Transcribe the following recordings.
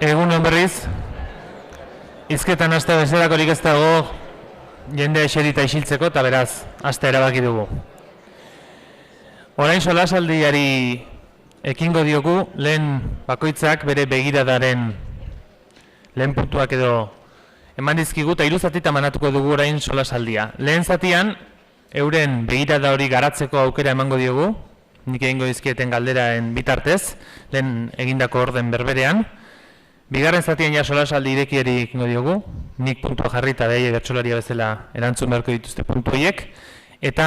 Egun berriz, hizketan aste bezalakorik ez dago jendea eserita isiltzeko eta beraz, aste erabaki dugu. Orain solasaldiari ekingo diogu, lehen bakoitzak bere begiradaren lehen puntuak edo eman dizkigu eta 3 zatita manatuko dugu orain solasaldia. Lehen zatian, euren begirada hori garatzeko aukera emango diogu, nik egingo dizkieten galderaen bitartez, lehen egindako orden berberean. Bigarren zatien ja solasaldi irekiari ekingo diogu, nik puntua jarri eta behi bertsolaria bezala erantzun beharko dituzte puntu horiek, eta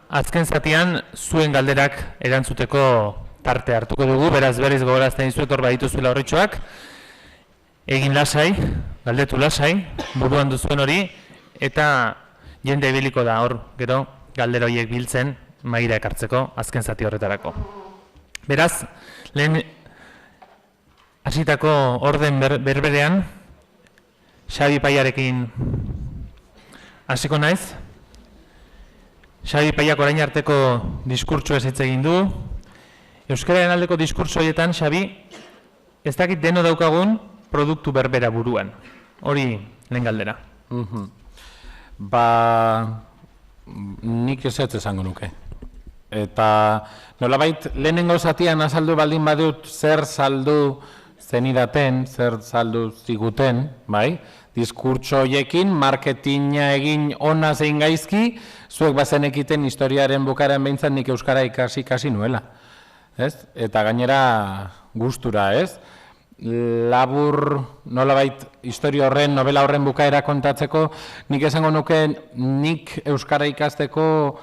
azken zatian zuen galderak erantzuteko tarte hartuko dugu, beraz berriz gogorazten dizuet hor badituzuela horretxoak, egin lasai, galdetu lasai, buruan duzuen hori, eta jende ibiliko da hor, gero, galdera horiek biltzen mahaira ekartzeko azken zati horretarako. Beraz, lehen hasitako orden berberean, Xabi Paiarekin hasiko naiz. Xabi Paiak orain arteko diskurtso ez hitz egin du. Euskararen aldeko diskurtso horietan, Xabi, ez dakit deno daukagun produktu berbera buruan. Hori lehen galdera. Nik ez esango nuke. Eta nolabait lehenengo zatian azaldu baldin badut zer saldu zenidaten, zer saldu ziguten, bai? Diskurtso horiekin, marketinga egin ona zein gaizki, zuek bazenekiten historiaren bukaeran behintzat nik euskara ikasi nuela. Eta gainera gustura, ez? Labur, nolabait, historia horren, novela horren bukaera kontatzeko, nik esango nuke nik euskara ikasteko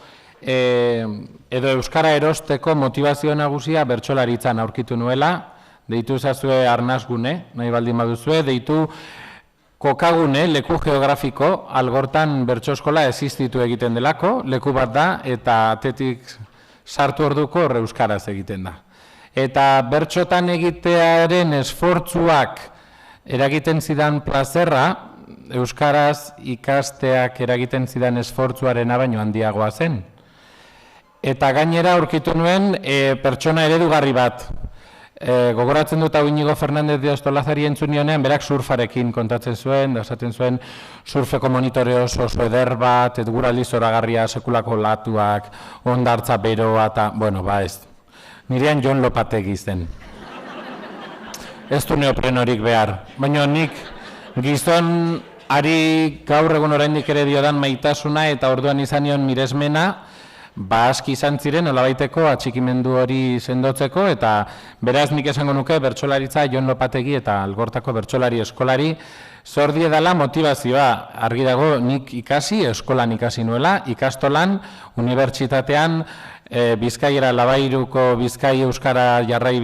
edo euskara erosteko motivazio nagusia bertsolaritzan aurkitu nuela, deitu ezazue arnasgune, nahi baldin baduzue, deitu kokagune, leku geografiko, algortan bertso eskola existitu egiten delako, leku bat da, eta atetik sartu orduko euskaraz egiten da. Eta bertsotan egitearen esfortzuak eragiten zidan plazerra, euskaraz ikasteak eragiten zidan esfortzuaren baino handiagoa zen. Eta gainera aurkitu nuen pertsona eredugarri bat. Gogoratzen dut hau Inigo Fernandez de Ostolazari entzun nionean, berak surfarekin kontatzen zuen, da esaten zuen surfeko monitore oso eder bat, edguraldi zoragarria, sekulako latuak, ondartza beroa, eta, bueno, ez. Nirean Jon Lopategi zen. Ez du neoprenorik behar. Baina nik gizon ari gaur egun oraindik ere diodan maitasuna eta orduan izan nion miresmena, aski izan ziren olabaiteko atxikimendu hori sendotzeko, eta beraz nik esango nuke bertsolaritza Jon Lopategi eta Algortako bertsolari eskolari zor diedala motivazioa. Argi dago nik ikasi, eskolan ikasi nuela, ikastolan, unibertsitatean, Bizkaiera Labairuko Bizkai Euskara jarrai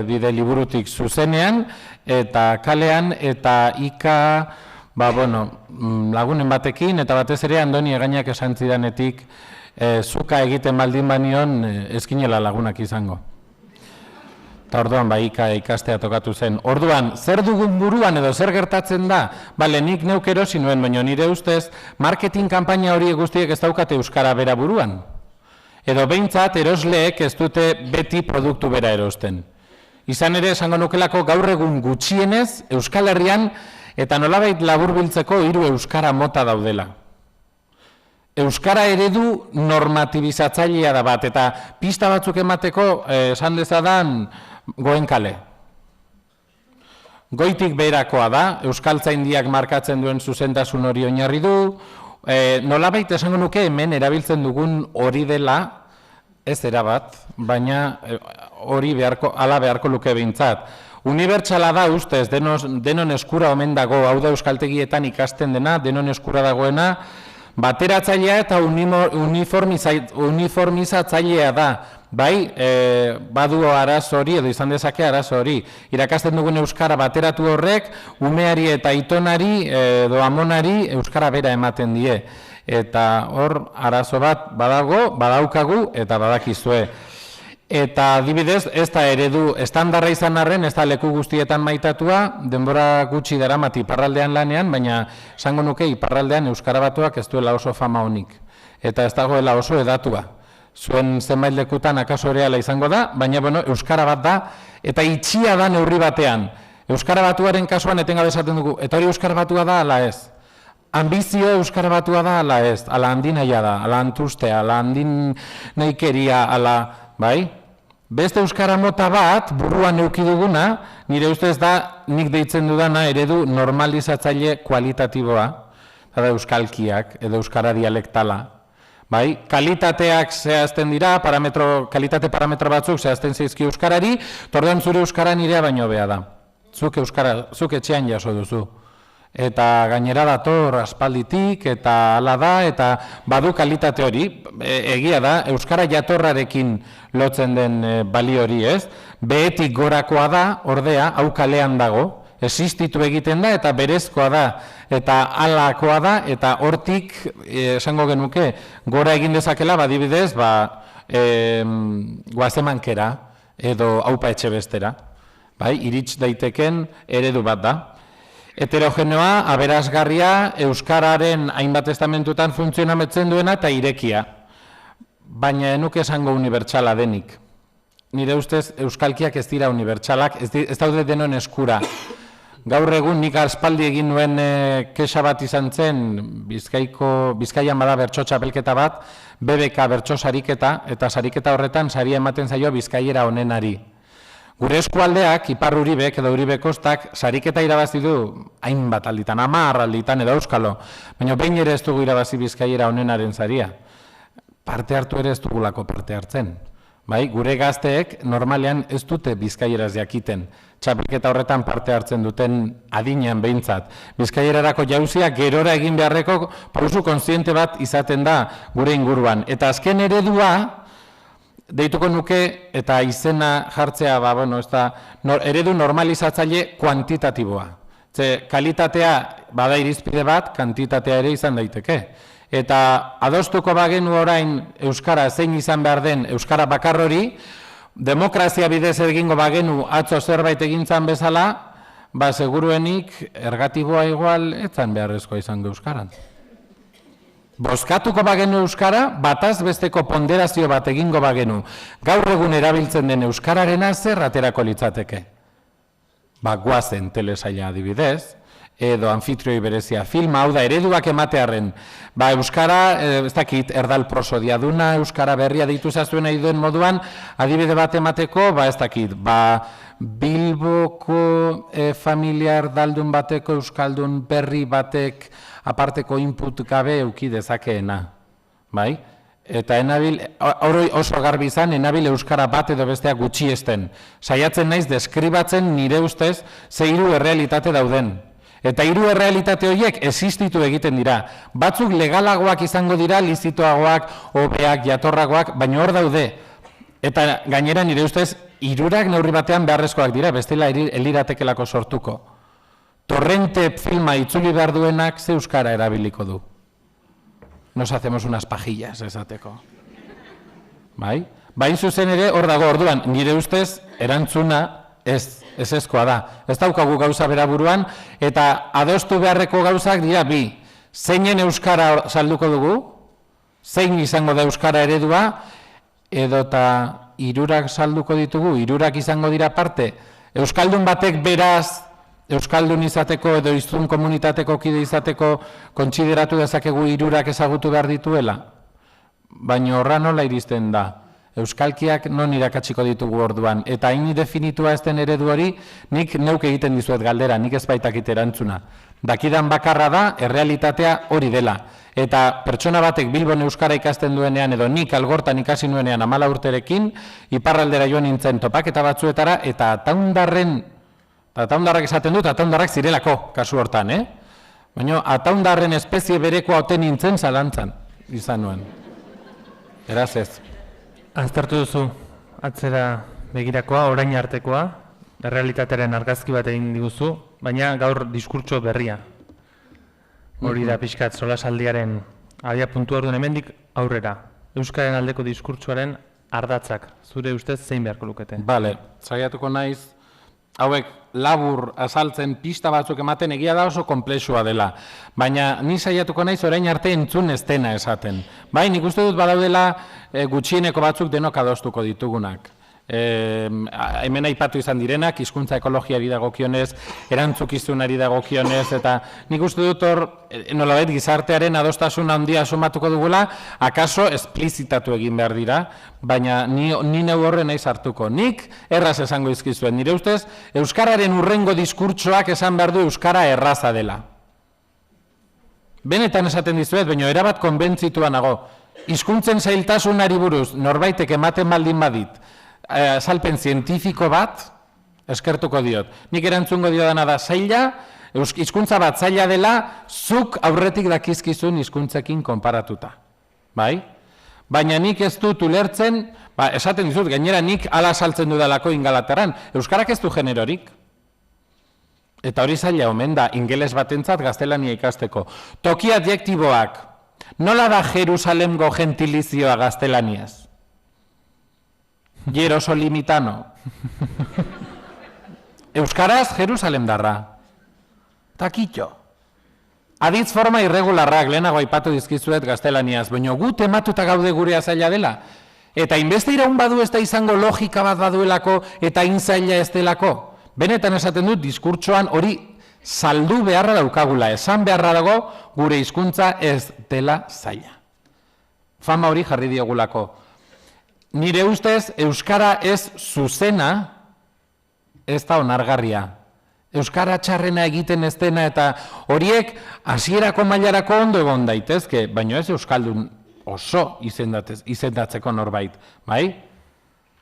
bide liburutik zuzenean, eta kalean, eta lagunen batekin, eta batez ere Andoni Egainak esan zidanetik, zuka egiten baldin banion eskinela lagunak izango. Eta orduan ikastea tokatu zen. Orduan, zer dugun buruan edo zer gertatzen da? Bale, nik neuk erosi nuen, baina nire ustez, marketing kanpaina hori guztiek ez daukate euskara bera buruan. Edo behintzat erosleek ez dute beti produktu bera erosten. Izan ere, esango nukelako gaur egun gutxienez, Euskal Herrian, eta nolabait laburbiltzeko 3 euskara mota daudela. Euskara eredu normatibizatzailea da bat, eta pista batzuk emateko esan dezadan Goenkale. Goitik beherakoa da, Euskaltzaindiak markatzen duen zuzentasun hori oinarri du, nolabait esango nuke hemen erabiltzen dugun hori dela, ez erabat, baina hori ala beharko luke behintzat. Unibertsala da ustez, denon eskura omen dago, hau da euskaltegietan ikasten dena, denon eskura dagoena, bateratzailea eta uniformizatzailea da, bai, badu arazo hori edo izan dezake arazo hori. Irakasten dugun euskara bateratu horrek, umeari eta aitonari edo amonari euskara bera ematen die. Eta hor arazo bat badaukagu eta badakizue. Eta adibidez, ez da eredu estandarra izan arren, ez da leku guztietan maitatua, denbora gutxi daramat iparraldean lanean, baina esango nuke iparraldean euskara batuak ez duela oso fama honik. Eta ez dagoela oso edatua. Zuen zenbait lekutan akaso ereala izango da, baina euskara bat da, eta itxia da neurri batean. Euskara Batuaren kasuan etengabe esaten dugu, eta hori Euskara Batua da ala ez? Ambizio Euskara Batua da ala ez? Ala handin naia da, ala antustea, ala handin nahikeria, ala, bai? Beste Euskara mota bat, buruan euki duguna, nire ustez da, nik deitzen dudana, eredu normalizatzaile kualitatiboa, da euskalkiak, edo Euskara dialektala. Bai? Kalitateak zehazten dira, kalitate parametro batzuk zehazten zaizki Euskarari, tordean zure Euskara nirea baino bea da. Zuk etxean jaso duzu. Eta gainera dator aspalditik, eta hala da, eta badu kalitate hori, egia da, Euskara jatorrarekin lotzen den bali hori ez, behetik gorakoa da, ordea, hau kalean dago, existitu egiten da, eta berezkoa da, eta halakoa da, eta hortik, esango genuke, gora egin dezakela, badibidez, guazemankera, edo haupa etxe bestera, bai, irits daiteken eredu bat da. Heterogeneoa, aberasgarria, Euskararen hainbat estamentutan funtzionametzen duena eta irekia. Baina enuke esango unibertsala denik. Nire ustez, euskalkiak ez dira unibertsalak, ez daude denon eskura. Gaur egun nik aspaldi egin nuen kexa bat izan zen, Bizkaian bada bertso txapelketa bat, BBK bertso sariketa, eta sariketa horretan saria ematen zaio Bizkaiera onenari. Gure eskualdeak, Ipar Uribek edo Uribe Kostak, sariketa irabazi du hainbat alditan, 10 alditan edo euskalo, baina behin ere ez dugu irabazi Bizkaiera onenaren saria. Parte hartu ere ez dugulako parte hartzen. Bai, gure gazteek normalean ez dute bizkaieraz jakiten. Txapelketa horretan parte hartzen duten adinean behintzat. Bizkaierarako jauzia gerora egin beharreko pausu kontziente bat izaten da gure inguruan. Eta azken eredua, deituko nuke eta izena jartzea, eredu normalizatzaile kuantitatiboa. Kalitatea bada irizpide bat, kantitatea ere izan daiteke. Eta adostuko bagenu orain Euskara zein izan behar den Euskara bakar hori, demokrazia bidez egingo bagenu atzo zerbait egintzan bezala, seguruenik ergatiboa igual etzan beharrezkoa izango Euskaran. Bozkatuko bagenu Euskara, bataz besteko ponderazio bat egingo bagenu, gaur egun erabiltzen den Euskararena zer aterako litzateke. Guazen telesaila adibidez, edo anfitrioi berezia filma, hau da, ereduak ematearen. Euskara, ez dakit, erdal prosodiaduna, Euskara berria deitu zazuen nahi duen moduan, adibide bat emateko, ez dakit, Bilboko familia erdaldun bateko Euskaldun berri batek aparteko input gabe euki dezakeena. Bai? Eta enabil, hori oso garbi izan, enabil Euskara bat edo bestea gutxiesten. Saiatzen naiz deskribatzen nire ustez ze hiru errealitate dauden. Eta hiru errealitate horiek existitu egiten dira. Batzuk legalagoak izango dira, lizitoagoak, hobeak, jatorragoak, baina hor daude. Eta gainera nire ustez, hirurak neurri batean beharrezkoak dira, bestela eliratekelako sortuko. Torrente filma itzuli behar duenak ze Euskara erabiliko du. Nos hacemos unas pajillas, esateko. Bai? Bain zuzen ere, hor dago, orduan, nire ustez, erantzuna ezkoa da. Ez daukagu gauza bera buruan, eta adostu beharreko gauzak dira bi. Zeinen Euskara salduko dugu, zein izango da Euskara eredua, edota hirurak salduko ditugu, hirurak izango dira parte. Euskaldun batek beraz, Euskaldun izateko edo hiztun komunitateko kide izateko kontsideratu dezakegu hirurak ezagutu behar dituela. Baina horra nola iristen da. Euskalkiak non irakatsiko ditugu orduan. Eta hain definitua ez den eredu hori, nik neuk egiten dizuet galdera, nik ez baitakit erantzuna. Dakidan bakarra da, errealitatea hori dela. Eta pertsona batek Bilbon Euskara ikasten duenean, edo nik Algortan ikasi nuenean 14 urterekin, iparraldera joan nintzen topaketa batzuetara, eta ataundarrak esaten dut, ataundarrak zirelako kasu hortan, Baina ataundarren espezie berekoa oten nintzen zalantzan, izan nuen. Eraz ez. Aztertu duzu, atzera begirakoa, orain artekoa, errealitatearen argazki bat egin diguzu, baina gaur diskurtso berria. Hori da pixkat solasaldiaren abia puntua orduan hemendik aurrera. Euskaren aldeko diskurtsoaren ardatzak, zure ustez zein beharko lukete? Bale, saiatuko naiz, hauek labur azaltzen pista batzuk ematen egia da oso konplexua dela. Baina ni saiatuko naiz orain arte entzun ez dena esaten. Bai, nik uste dut badaudela gutxieneko batzuk denok adostuko ditugunak. hemen aipatu izan direnak, hizkuntza ekologiari dagokionez, erantzukizunari dagokionez, eta nik uste dut hor, nolabait gizartearen adostasun handia sumatuko dugula, akaso esplizitatu egin behar dira, baina ni neu horren naiz hartuko. Nik erraz esango izkizuen, nire ustez, euskararen hurrengo diskurtsoak esan behar du euskara erraza dela. Benetan esaten dizuet, baina erabat konbentzitua nago. Hizkuntzen zailtasunari buruz, norbaitek ematen baldin badit, salpen zientifiko bat, eskertuko diot. Nik erantzungo diodana da zaila, hizkuntza bat zaila dela, zuk aurretik dakizkizun hizkuntzekin konparatuta. Bai? Baina nik ez dut ulertzen, esaten dizut, gainera nik ala saltzen dudalako Ingalaterran, euskarak ez du generorik. Eta hori zaila omen da, ingeles batentzat gaztelania ikasteko. Toki adjektiboak, nola da Jerusalemgo gentilizioa gaztelaniaz? Jerosolimitano. Euskaraz, Jerusalem darra. Takitxo. Aditz forma irregularrak, lehenago aipatu dizkizuet gaztelaniaz, baina gu tematuta gaude gurea zaila dela. Eta inbeste iraun badu ez da izango logika bat baduelako eta inzaila ez delako. Benetan esaten dut, diskurtsoan hori saldu beharra daukagula, esan beharra dago gure hizkuntza ez dela zaila. Fama hori jarri diogulako. Nire ustez, euskara ez zuzena, ez da onargarria. Euskara txarrena egiten ez dena eta horiek hasierako mailarako ondo egon daitezke, baina ez euskaldun oso izendatzeko norbait, bai?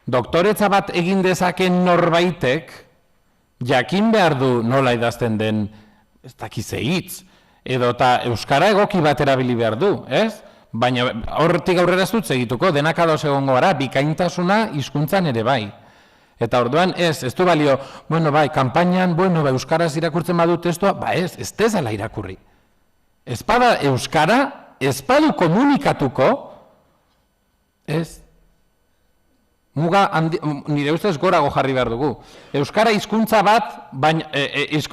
Doktoretza bat egin dezaken norbaitek, jakin behar du nola idazten den, ez dakize hitz, edo eta euskara egoki bat erabili behar du, ez? Baina hortik aurrera ez dut segituko, denak ados egongo gara, bikaintasuna hizkuntzan ere bai. Eta orduan ez du balio, kanpainan, euskaraz irakurtzen badu testua, ez dezala irakurri. Ez bada euskara, ez badu komunikatuko, ez. Muga, nire ustez gorago jarri behar dugu. Euskara hizkuntza bat, baina,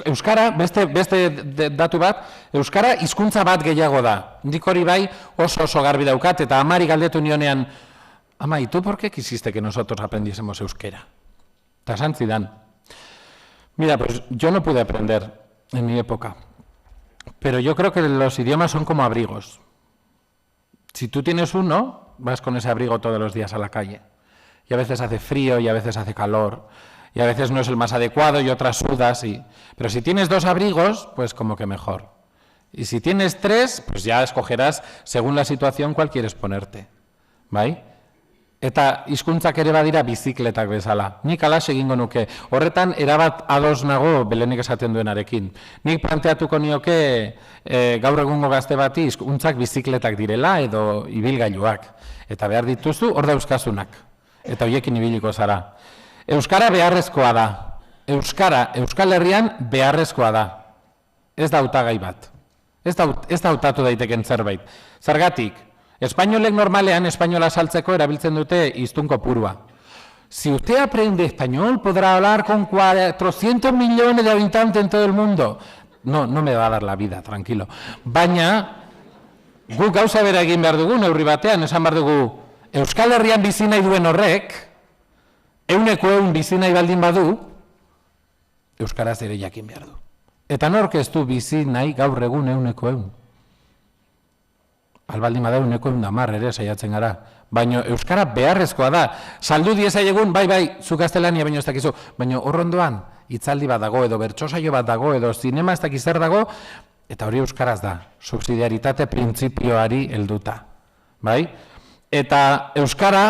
euskara, beste datu bat, euskara hizkuntza bat gehiago da. Nik hori bai oso garbi daukat, eta amari galdetu nionean, ama, ¿y tú por qué quisiste que nosotros aprendiésemos euskera? Eta santzidan. Mira, pues yo no pude aprender en mi época, pero yo creo que los idiomas son como abrigos. Si tú tienes uno, vas con ese abrigo todos los días a la calle. Y a veces hace frío y a veces hace calor, y a veces no es el más adecuado y otras sudas, pero si tienes dos abrigos, pues como que mejor. Y si tienes tres, pues ya escogerás según la situación cuál quieres ponerte. Bai? Eta hizkuntzak ere badira bizikletak bezala. Nik alaxe egingo nuke. Horretan erabat ados nago Belenik esaten duenarekin. Nik planteatuko nioke gaur egungo gazte bati hizkuntzak bizikletak direla edo ibilgailuak. Eta behar dituzu hor dauzkazunak. Eta horiekin ibiliko zara. Euskara beharrezkoa da. Euskal Herrian beharrezkoa da. Ez da hautagai bat. Ez da hautatu daiteken zerbait. Zergatik, espainolek normalean espainola saltzeko erabiltzen dute hiztun kopurua. Si usted aprende español, podrá hablar con 400 millones de habitantes en todo el mundo. No me va a dar la vida, tranquilo. Baina, guk gauza bera egin behar dugu, neurri batean, esan behar dugu, Euskal Herrian bizi nahi duen horrek, 100% bizi nahi baldin badu, euskaraz ere jakin behar du. Eta nork ez du bizi nahi gaur egun 100%. Albaldin bada 110 ere saiatzen gara. Baina euskara beharrezkoa da. Saldu diezaiegun, bai, zu gaztelania baino ez dakizu, baina horrondoan hitzaldi bat dago, edo bertsosaio bat dago, edo zinema ez dakiz zer dago, eta hori euskaraz da. Subsidiaritate printzipioari helduta. Bai? Eta euskara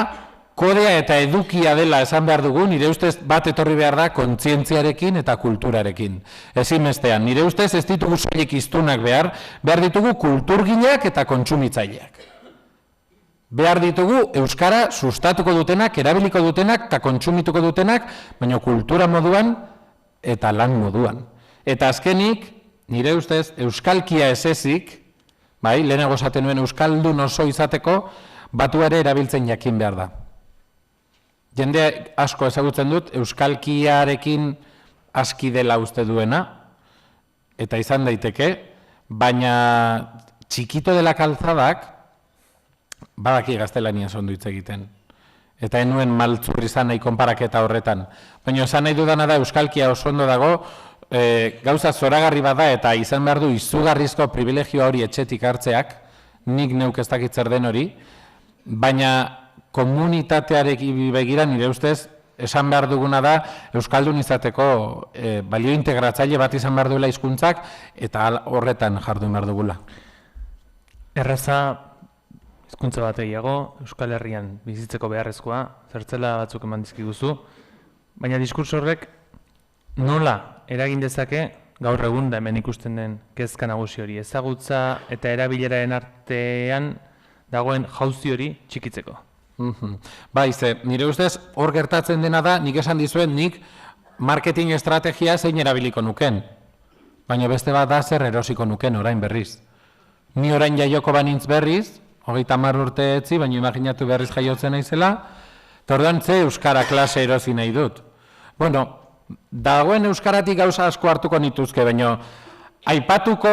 kodea eta edukia dela esan behar dugu, nire ustez bat etorri behar da kontzientziarekin eta kulturarekin. Ezinbestean, nire ustez ez ditugu soilik hiztunak behar ditugu kulturgileak eta kontsumitzaileak. Behar ditugu euskara sustatuko dutenak, erabiliko dutenak eta kontsumituko dutenak, baina kultura moduan eta lan moduan. Eta azkenik, nire ustez, euskalkia ez ezik, lehenago esaten nuen euskaldun oso izateko, batu ere erabiltzen jakin behar da. Jende asko ezagutzen dut, euskalkiarekin aski dela uste duena, eta izan daiteke, baina txikito dela kalzadak, badaki gaztelania ondo hitz egiten. eta enuen maltzur izan nahi konparaketa horretan. Baina esan nahi dudana da euskalkia oso ondo dago, gauza zoragarri bada eta izan behar du izugarrizko privilegioa hori etxetik hartzeak, nik neuk ez dakit zer den hori, baina komunitatearek begira nire ustez esan behar duguna da euskaldun izateko balio integratzaile bat izan behar duela hizkuntzak eta horretan jardun behar dugula. Erraza hizkuntza bat egiago, Euskal Herrian bizitzeko beharrezkoa, zertzela batzuk eman dizkiguzu, baina diskurso horrek nola eragin dezake gaur egun da hemen ikusten den kezka nagusi hori, ezagutza eta erabileraren artean dagoen jauzi hori txikitzeko. Baize, nire ustez hor gertatzen dena da, nik esan dizuen nik marketing estrategia zein erabiliko nuken, baina beste bat da zer erosiko nuken orain berriz. Ni orain jaioko banintz berriz, 30 urte etzi, baina imaginatu berriz jaiotzen naizela, eta orduan ze euskara klase erosi nahi dut. Bueno, dagoen euskaratik gauza asko hartuko nituzke, baina aipatuko,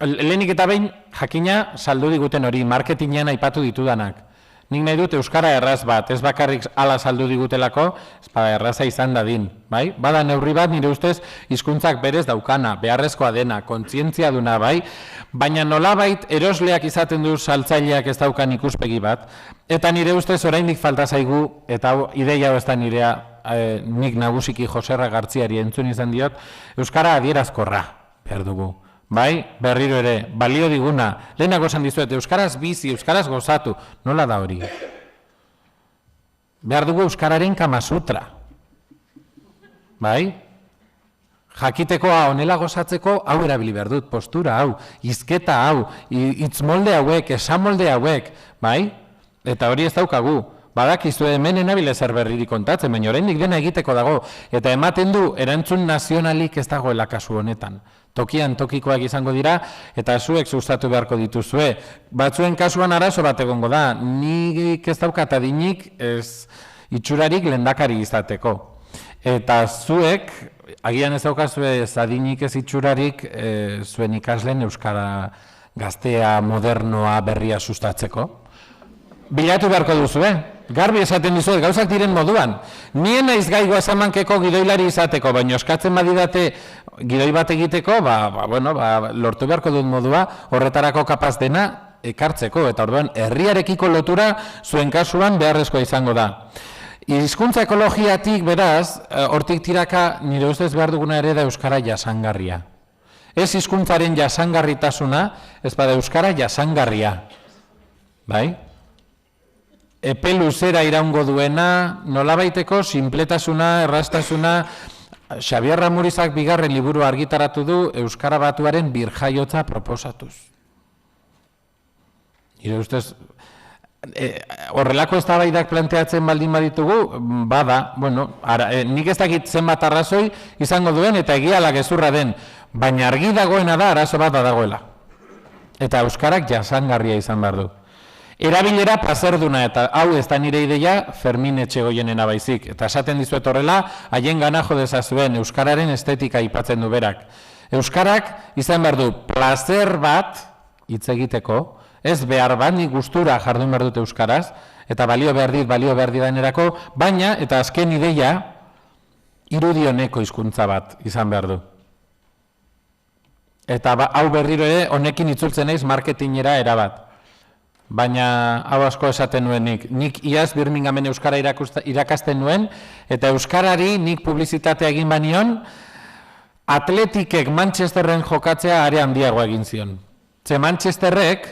lehenik eta behin jakina saldu diguten hori, marketingean aipatu ditudanak. Nik nahi dut euskara erraz bat, ez bakarrik ala saldu digutelako, ez bada erraza izan dadin, bai? Bada neurri bat nire ustez hizkuntzak berez daukana, beharrezkoa dena, kontzientzia duna, bai? Baina nolabait erosleak izaten du saltzaileak ez daukan ikuspegi bat, eta nire ustez oraindik falta zaigu, eta ideia ez da nirea, nik nagusiki Joserra Gartziari entzun izan diot, euskara adierazkorra behar dugu. Bai, berriro ere, balio diguna, lehenako esan dizuet, euskaraz bizi, euskaraz gozatu, nola da hori? Behar dugu euskararen kamasutra. Bai? Jakiteko honela gozatzeko, hau erabili behar dut, postura hau, hizketa hau, hitzmolde hauek, esamolde hauek, bai? Eta hori ez daukagu. Badakizu hemen enabile zer berriri kontatzen, baina oraindik dena egiteko dago, eta ematen du erantzun nazionalik ez dagoela kasu honetan. Tokian tokikoak izango dira, eta zuek sustatu beharko dituzue. Batzuen kasuan arazo bat egongo da, nik ez daukat adinik ez itxurarik lehendakari izateko. Eta zuek, agian ez daukazue ez adinik ez itxurarik zuen ikasleen euskara gaztea, modernoa, berria sustatzeko. Bilatu beharko duzue. Garbi esaten dizuet, gauzak diren moduan. Nien naiz gai Guasamankeko gidoilari izateko, baina eskatzen badidate gidoi bat egiteko, lortu beharko dut modua, horretarako kapaz dena ekartzeko, eta orduan herriarekiko lotura zuen kasuan beharrezkoa izango da. Hizkuntza ekologiatik beraz, hortik tiraka nire ustez behar duguna ere da euskara jasangarria. Ez hizkuntzaren jasangarritasuna, ez bada euskara jasangarria. Bai? Epe luzera iraungo duena, nolabaiteko sinpletasuna, erraztasuna, Xabier Ramurizak bigarren liburu argitaratu du Euskara Batuaren birjaiotza proposatuz. Nire ustez, horrelako eztabaidak planteatzen baldin baditugu, bada, nik ez dakit zenbat arrazoi izango duen eta egiala gezurra den, baina argi dagoena da arazo bat dagoela. Eta euskarak jasangarria izan behar du. Erabilera plazerduna, eta hau ez da nire ideia Fermin Etxegoienena baizik. Eta esaten dizuet horrela, haien gana jo dezazuen euskararen estetika aipatzen du berak. Euskarak izan behar du plazer bat hitz egiteko, ez behar bat nik gustura jardun behar dut euskaraz, eta balio behar didanerako, baina, eta azken ideia, irudioneko hizkuntza bat izan behar du. Eta hau berriro ere, honekin itzultzen naiz marketingera erabat. Baina hau asko esaten nuen nik iaz Birminghamen euskara irakasten nuen, eta euskarari nik publizitatea egin banion, Atletikek Manchesterren jokatzea are handiago egin zion. Ze Manchesterrek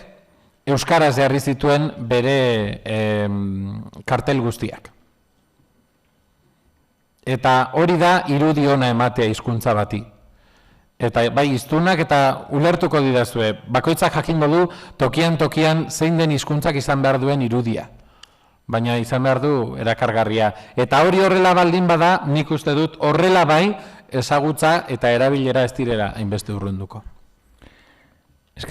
euskaraz jarri zituen bere kartel guztiak. Eta hori da irudi ona ematea hizkuntza bati. Eta bai hiztunak eta ulertuko didazue, bakoitzak jakingo du tokian zein den hizkuntzak izan behar duen irudia. Baina izan behar du erakargarria. Eta hori horrela baldin bada, nik uste dut horrela bai ezagutza eta erabilera ez direla hainbeste urrunduko.